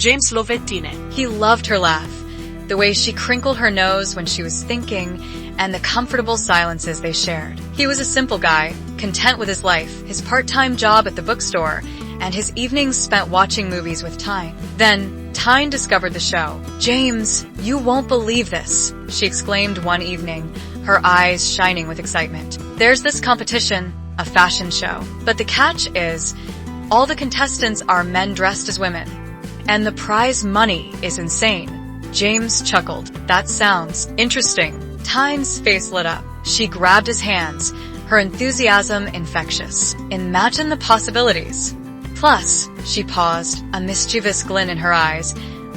James lo vettine. He loved her laugh, the way she crinkled her nose when she was thinking, and the comfortable silences they shared. He was a simple guy, content with his life, his part-time job at the bookstore, and his evenings spent watching movies with Tyne. Then, Tyne discovered the show. "James, you won't believe this," she exclaimed one evening, her eyes shining with excitement. "There's this competition, a fashion show. But the catch is, all the contestants are men dressed as women. And the prize money is insane." James chuckled. "That sounds interesting." Tyne's face lit up. She grabbed his hands, her enthusiasm infectious. "Imagine the possibilities. Plus," she paused, a mischievous glint in her eyes,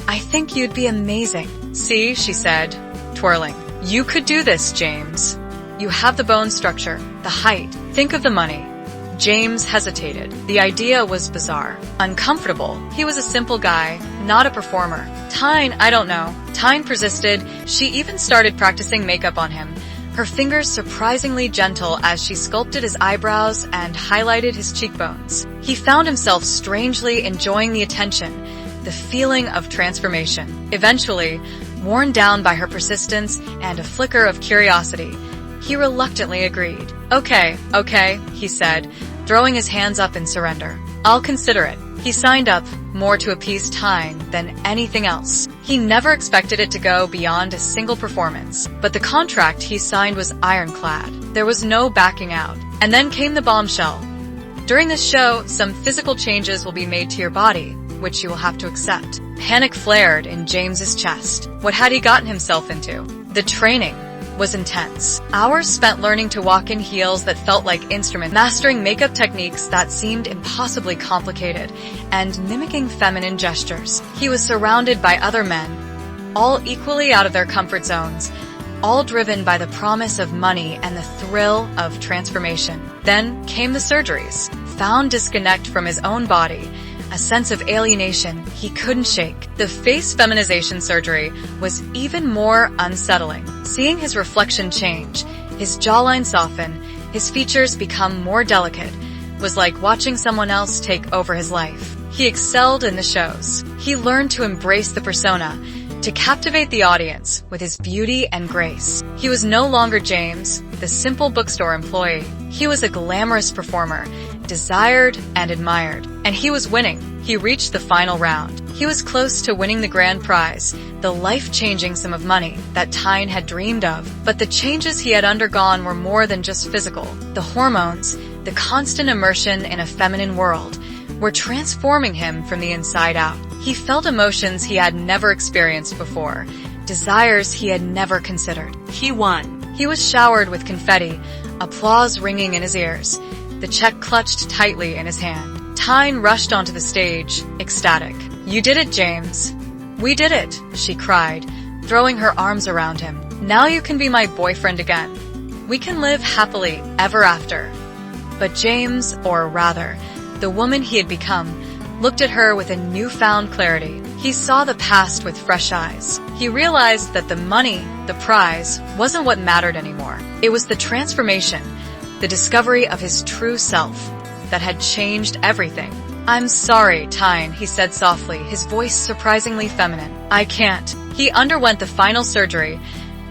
"I think you'd be amazing." "See," she said, twirling. "You could do this, James. You have the bone structure, the height. Think of the money." James hesitated. The idea was bizarre, uncomfortable. He was a simple guy, not a performer. "Tyne, I don't know." Tyne persisted. She even started practicing makeup on him, her fingers surprisingly gentle as she sculpted his eyebrows and highlighted his cheekbones. He found himself strangely enjoying the attention, the feeling of transformation. Eventually, worn down by her persistence and a flicker of curiosity, he reluctantly agreed. Okay, he said, throwing his hands up in surrender. "I'll consider it." He signed up, more to appease Tyne than anything else. He never expected it to go beyond a single performance, but the contract he signed was ironclad. There was no backing out. And then came the bombshell. "During this show, some physical changes will be made to your body, which you will have to accept." Panic flared in James's chest. What had he gotten himself into? The training was intense. Hours spent learning to walk in heels that felt like instruments, mastering makeup techniques that seemed impossibly complicated, and mimicking feminine gestures. He was surrounded by other men, all equally out of their comfort zones, all driven by the promise of money and the thrill of transformation. Then came the surgeries. Found disconnect from his own body, a sense of alienation he couldn't shake. The face feminization surgery was even more unsettling. Seeing his reflection change, his jawline soften, his features become more delicate, was like watching someone else take over his life. He excelled in the shows. He learned to embrace the persona, to captivate the audience with his beauty and grace. He was no longer James, the simple bookstore employee. He was a glamorous performer, desired and admired. And he was winning. He reached the final round. He was close to winning the grand prize, the life-changing sum of money that Tyne had dreamed of. But the changes he had undergone were more than just physical. The hormones, the constant immersion in a feminine world, were transforming him from the inside out. He felt emotions he had never experienced before, desires he had never considered. He won. He was showered with confetti, applause ringing in his ears, the check clutched tightly in his hand. Tyne rushed onto the stage, ecstatic. "You did it, James. We did it," she cried, throwing her arms around him. "Now you can be my boyfriend again. We can live happily ever after." But James, or rather, the woman he had become, looked at her with a newfound clarity. He saw the past with fresh eyes. He realized that the money, the prize, wasn't what mattered anymore. It was the transformation, the discovery of his true self, that had changed everything. "I'm sorry, Tyne," he said softly, his voice surprisingly feminine. "I can't." He underwent the final surgery,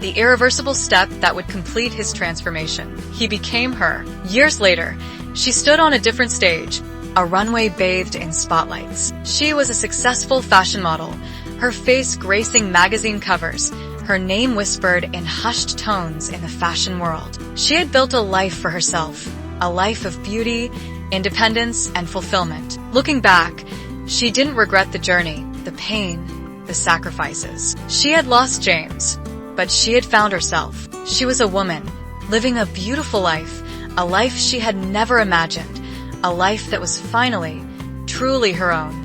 the irreversible step that would complete his transformation. He became her. Years later, she stood on a different stage, a runway bathed in spotlights. She was a successful fashion model, her face gracing magazine covers, her name whispered in hushed tones in the fashion world. She had built a life for herself, a life of beauty, independence, and fulfillment. Looking back, she didn't regret the journey, the pain, the sacrifices. She had lost James, but she had found herself. She was a woman, living a beautiful life, a life she had never imagined, a life that was finally, truly her own.